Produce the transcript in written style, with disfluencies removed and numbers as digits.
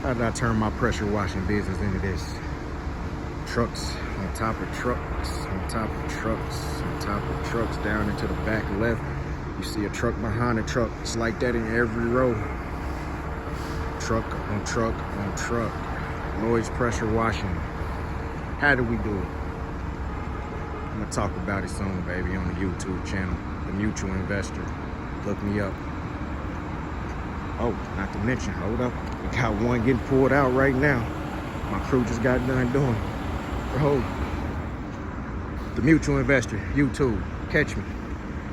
How did I turn my pressure washing business into this? Trucks on top of trucks, on top of trucks, on top of trucks, down into the back left. You see a truck behind a truck. It's like that in every row. Truck on truck on truck. Lloyd's pressure washing. How do we do it? I'm gonna talk about it soon, baby, on the YouTube channel, The Mutual Investor. Look me up. Oh, not to mention, hold up. We got one getting pulled out right now. My crew just got done doing. Bro, The Mutual Investor, YouTube. Catch me.